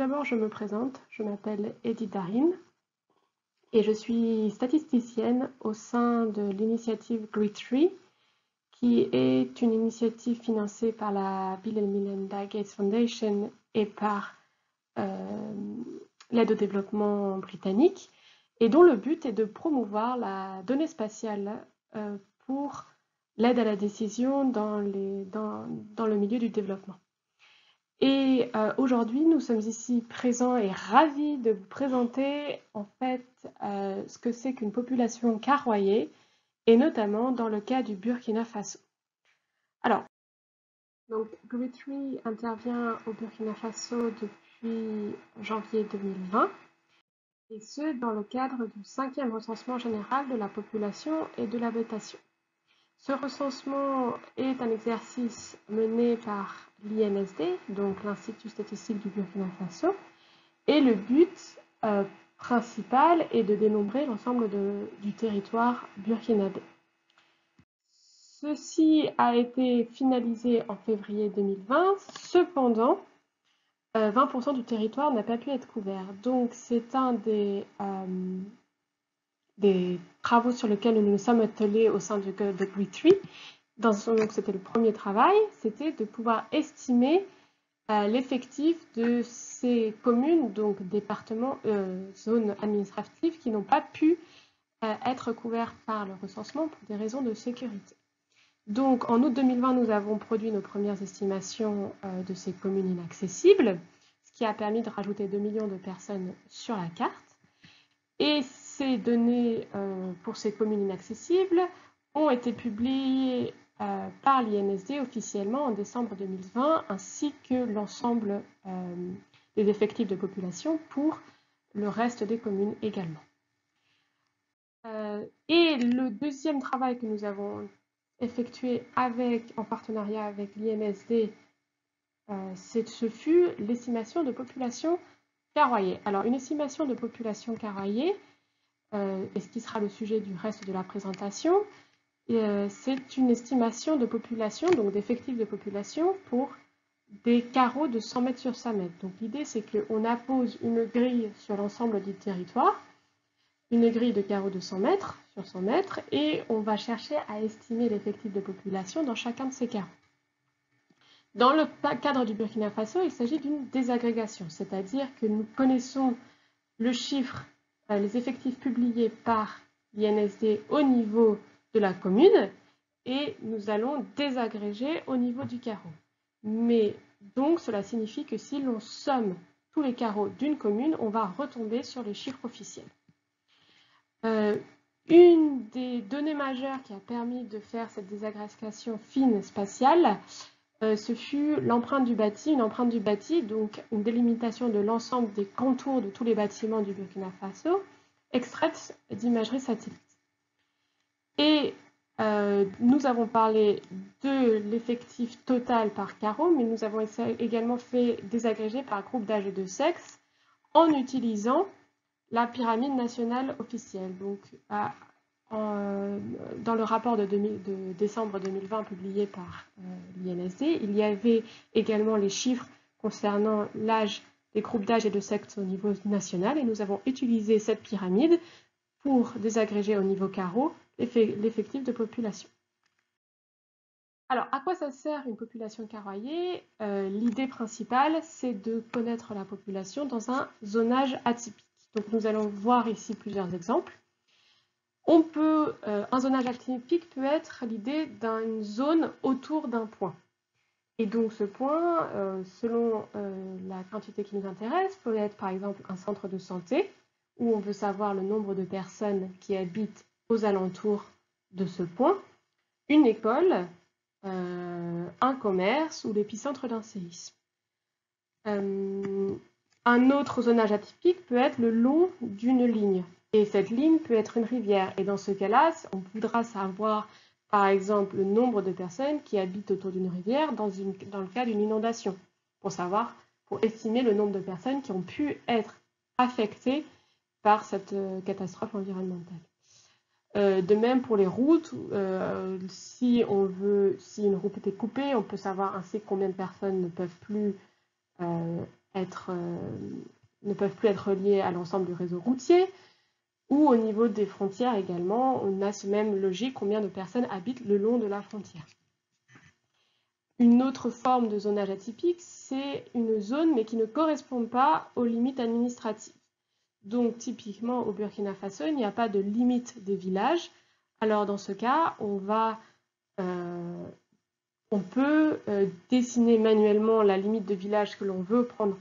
d'abord, je me présente. Je m'appelle Edith Darin et je suis statisticienne au sein de l'initiative Gree3, qui est une initiative financée par la Bill and Melinda Gates Foundation et par l'aide au développement britannique, et dont le but est de promouvoir la donnée spatiale pour l'aide à la décision dans le milieu du développement. Et aujourd'hui, nous sommes ici présents et ravis de vous présenter en fait ce que c'est qu'une population karawaye, et notamment dans le cas du Burkina Faso. Alors, donc Gree3 intervient au Burkina Faso depuis janvier 2020, et ce dans le cadre du 5e recensement général de la population et de l'habitation. Ce recensement est un exercice mené par l'INSD, donc l'Institut statistique du Burkina Faso, et le but principal est de dénombrer l'ensemble du territoire burkinabé. Ceci a été finalisé en février 2020, cependant, 20% du territoire n'a pas pu être couvert. Donc c'est un des travaux sur lesquels nous nous sommes attelés au sein de Gree3. Donc c'était le premier travail, c'était de pouvoir estimer l'effectif de ces communes, donc départements, zones administratives qui n'ont pas pu être couvertes par le recensement pour des raisons de sécurité. Donc en août 2020, nous avons produit nos premières estimations de ces communes inaccessibles, ce qui a permis de rajouter 2 millions de personnes sur la carte. Et ces données pour ces communes inaccessibles ont été publiées par l'INSD officiellement en décembre 2020, ainsi que l'ensemble des effectifs de population pour le reste des communes également. Et le deuxième travail que nous avons effectué en partenariat avec l'INSD, ce fut l'estimation de population karawaye. Alors, une estimation de population karawaye, et ce qui sera le sujet du reste de la présentation, c'est une estimation de population, donc d'effectifs de population pour des carreaux de 100 mètres sur 100 mètres. Donc l'idée, c'est qu'on appose une grille sur l'ensemble du territoire, une grille de carreaux de 100 mètres sur 100 mètres, et on va chercher à estimer l'effectif de population dans chacun de ces carreaux. Dans le cadre du Burkina Faso, il s'agit d'une désagrégation, c'est-à-dire que nous connaissons le chiffre, les effectifs publiés par l'INSD au niveau de la commune, et nous allons désagréger au niveau du carreau. Mais donc cela signifie que si l'on somme tous les carreaux d'une commune, on va retomber sur les chiffres officiels. Une des données majeures qui a permis de faire cette désagrégation fine spatiale, ce fut l'empreinte du bâti, donc une délimitation de l'ensemble des contours de tous les bâtiments du Burkina Faso, extraite d'imagerie satellite. Et nous avons parlé de l'effectif total par carreau, mais nous avons également fait désagréger par groupe d'âge et de sexe en utilisant la pyramide nationale officielle. Donc, dans le rapport de décembre 2020 publié par l'INSD, il y avait également les chiffres concernant l'âge des groupes d'âge et de sexe au niveau national, et nous avons utilisé cette pyramide pour désagréger au niveau carreau l'effectif de population. Alors, à quoi ça sert une population karawaye? L'idée principale, c'est de connaître la population dans un zonage atypique. Donc, nous allons voir ici plusieurs exemples. Un zonage atypique peut être l'idée d'une zone autour d'un point. Et donc, ce point, selon la quantité qui nous intéresse, peut être par exemple un centre de santé, où on veut savoir le nombre de personnes qui habitent aux alentours de ce point, une école, un commerce ou l'épicentre d'un séisme. Un autre zonage atypique peut être le long d'une ligne. Et cette ligne peut être une rivière. Et dans ce cas-là, on voudra savoir, par exemple, le nombre de personnes qui habitent autour d'une rivière dans le cas d'une inondation, pour estimer le nombre de personnes qui ont pu être affectées par cette catastrophe environnementale. De même pour les routes, si une route est coupée, on peut savoir ainsi combien de personnes ne peuvent plus ne peuvent plus être reliés à l'ensemble du réseau routier, ou au niveau des frontières également, on a ce même logique, combien de personnes habitent le long de la frontière. Une autre forme de zonage atypique, c'est une zone mais qui ne correspond pas aux limites administratives. Donc typiquement au Burkina Faso, il n'y a pas de limite des villages. Alors dans ce cas, on peut dessiner manuellement la limite de village que l'on veut prendre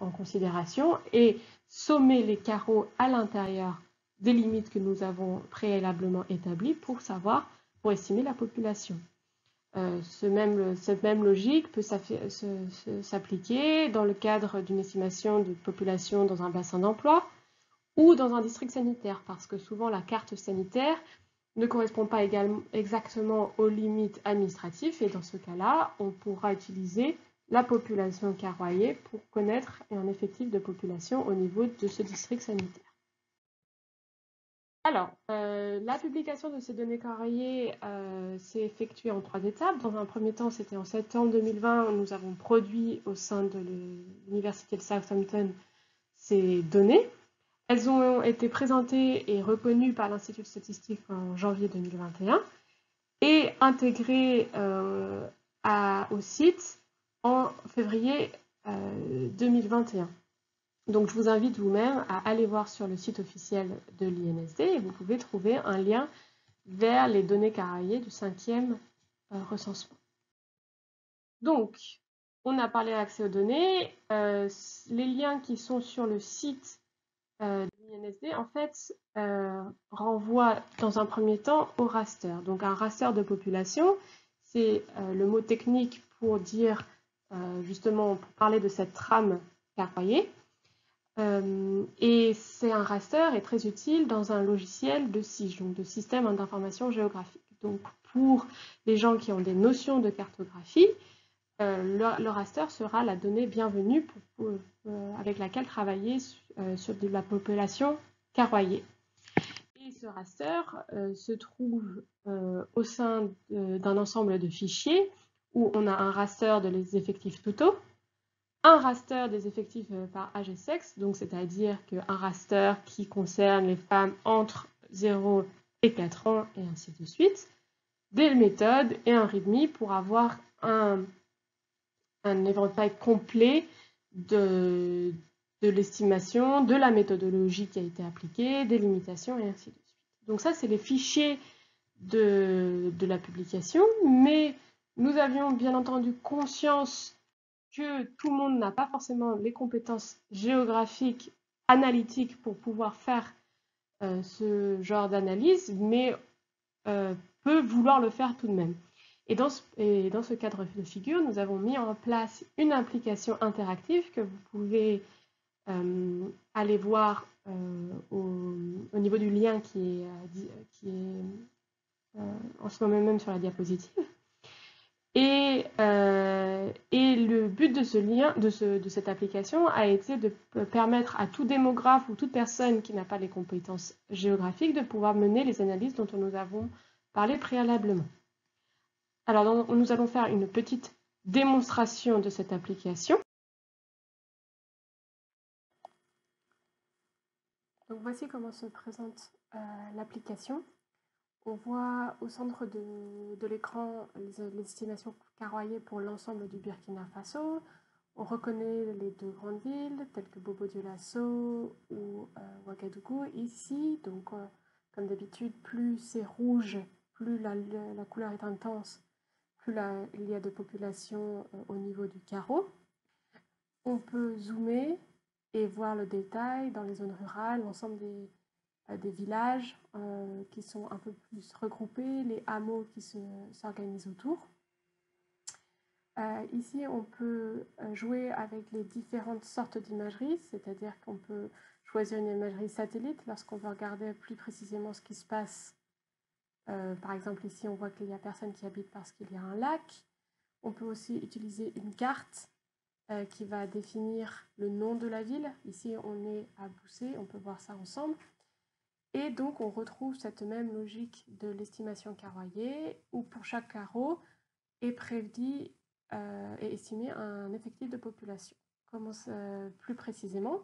en considération et sommer les carreaux à l'intérieur des limites que nous avons préalablement établies pour estimer la population. Cette même logique peut s'appliquer dans le cadre d'une estimation de population dans un bassin d'emploi ou dans un district sanitaire, parce que souvent la carte sanitaire ne correspond pas exactement aux limites administratives, et dans ce cas-là, on pourra utiliser la population carroyée pour connaître un effectif de population au niveau de ce district sanitaire. Alors, la publication de ces données carroyées s'est effectuée en 3 étapes. Dans un premier temps, c'était en septembre 2020, où nous avons produit au sein de l'Université de Southampton ces données. Elles ont été présentées et reconnues par l'Institut de statistique en janvier 2021 et intégrées au site en février 2021. Donc je vous invite vous-même à aller voir sur le site officiel de l'INSD et vous pouvez trouver un lien vers les données carroyées du 5e recensement. Donc, on a parlé d'accès aux données. Les liens qui sont sur le site de l'INSD, en fait, renvoient dans un premier temps au raster. Donc un raster de population, c'est le mot technique pour dire, justement, pour parler de cette trame carroyée. Et c'est un raster est très utile dans un logiciel de SIG, donc de système d'information géographique. Donc pour les gens qui ont des notions de cartographie, le raster sera la donnée bienvenue avec laquelle travailler sur de la population carroyée. Et ce raster se trouve au sein d'un ensemble de fichiers où on a un raster des effectifs totaux, un raster des effectifs par âge et sexe, donc c'est-à-dire qu'un raster qui concerne les femmes entre 0 et 4 ans et ainsi de suite, des méthodes et un README pour avoir un éventail complet de l'estimation, de la méthodologie qui a été appliquée, des limitations et ainsi de suite. Donc ça, c'est les fichiers de la publication, mais nous avions bien entendu conscience que tout le monde n'a pas forcément les compétences géographiques, analytiques pour pouvoir faire ce genre d'analyse, mais peut vouloir le faire tout de même. Et dans ce cadre de figure, nous avons mis en place une application interactive que vous pouvez aller voir au niveau du lien qui est en ce moment même sur la diapositive. Et le but de ce lien, de cette application, a été de permettre à tout démographe ou toute personne qui n'a pas les compétences géographiques de pouvoir mener les analyses dont nous avons parlé préalablement. Alors, nous allons faire une petite démonstration de cette application. Donc, voici comment se présente l'application. On voit au centre de l'écran les estimations carroyées pour l'ensemble du Burkina Faso. On reconnaît les 2 grandes villes, telles que Bobo-Dioulasso ou Ouagadougou ici. Donc, comme d'habitude, plus c'est rouge, plus la couleur est intense, plus il y a de population au niveau du carreau. On peut zoomer et voir le détail dans les zones rurales, l'ensemble des villages qui sont un peu plus regroupés, les hameaux qui s'organisent autour. Ici, on peut jouer avec les différentes sortes d'imagerie, c'est-à-dire qu'on peut choisir une imagerie satellite lorsqu'on veut regarder plus précisément ce qui se passe. Par exemple, ici, on voit qu'il n'y a personne qui habite parce qu'il y a un lac. On peut aussi utiliser une carte qui va définir le nom de la ville. Ici, on est à Boussé, on peut voir ça ensemble. Et donc, on retrouve cette même logique de l'estimation carroyée, où pour chaque carreau est prédit et estimé un effectif de population. plus précisément.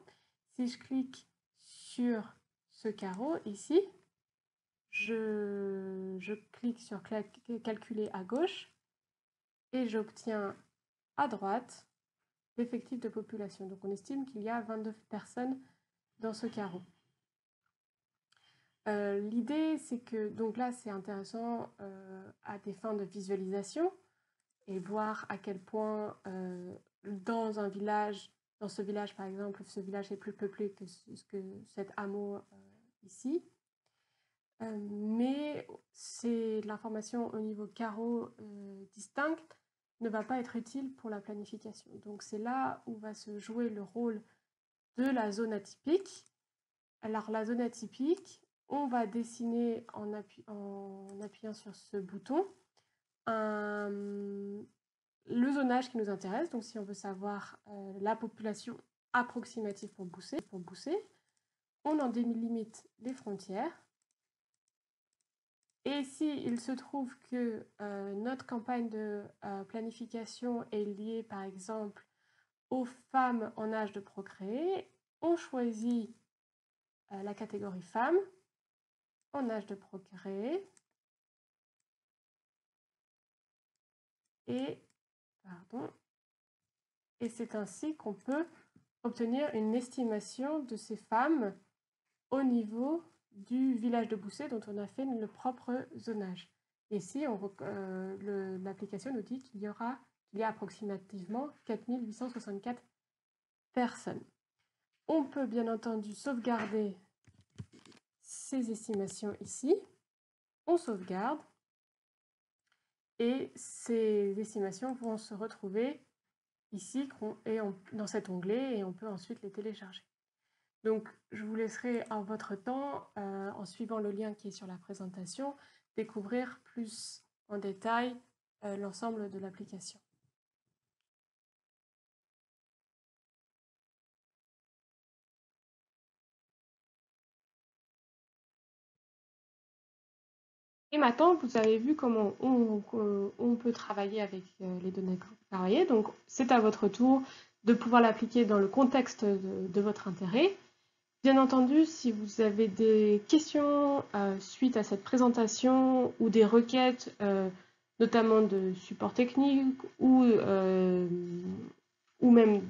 Si je clique sur ce carreau ici, je clique sur calculer à gauche et j'obtiens à droite l'effectif de population. Donc on estime qu'il y a 22 personnes dans ce carreau. L'idée, c'est que, donc là, c'est intéressant à des fins de visualisation et voir à quel point dans un village, dans ce village par exemple, ce village est plus peuplé que cet hameau ici. Mais c'est l'information au niveau carreau distincte ne va pas être utile pour la planification. Donc c'est là où va se jouer le rôle de la zone atypique. Alors la zone atypique, on va dessiner en appuyant sur ce bouton le zonage qui nous intéresse. Donc si on veut savoir la population approximative pour Boussay, on en délimite les frontières. Et s'il se trouve que notre campagne de planification est liée par exemple aux femmes en âge de procréer, on choisit la catégorie femmes en âge de procréer et c'est ainsi qu'on peut obtenir une estimation de ces femmes au niveau du village de Boussay dont on a fait le propre zonage. Et ici, l'application nous dit qu'il y a approximativement 4864 personnes. On peut bien entendu sauvegarder ces estimations ici. On sauvegarde et ces estimations vont se retrouver ici dans cet onglet et on peut ensuite les télécharger. Donc, je vous laisserai en votre temps, en suivant le lien qui est sur la présentation, découvrir plus en détail l'ensemble de l'application. Et maintenant, vous avez vu comment on peut travailler avec les données carriées. Donc, c'est à votre tour de pouvoir l'appliquer dans le contexte de votre intérêt. Bien entendu, si vous avez des questions suite à cette présentation ou des requêtes, notamment de support technique ou même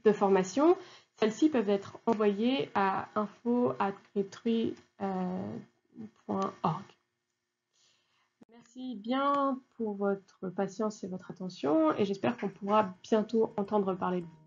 de formation, celles-ci peuvent être envoyées à info@criptree.org. Merci bien pour votre patience et votre attention et j'espère qu'on pourra bientôt entendre parler de vous.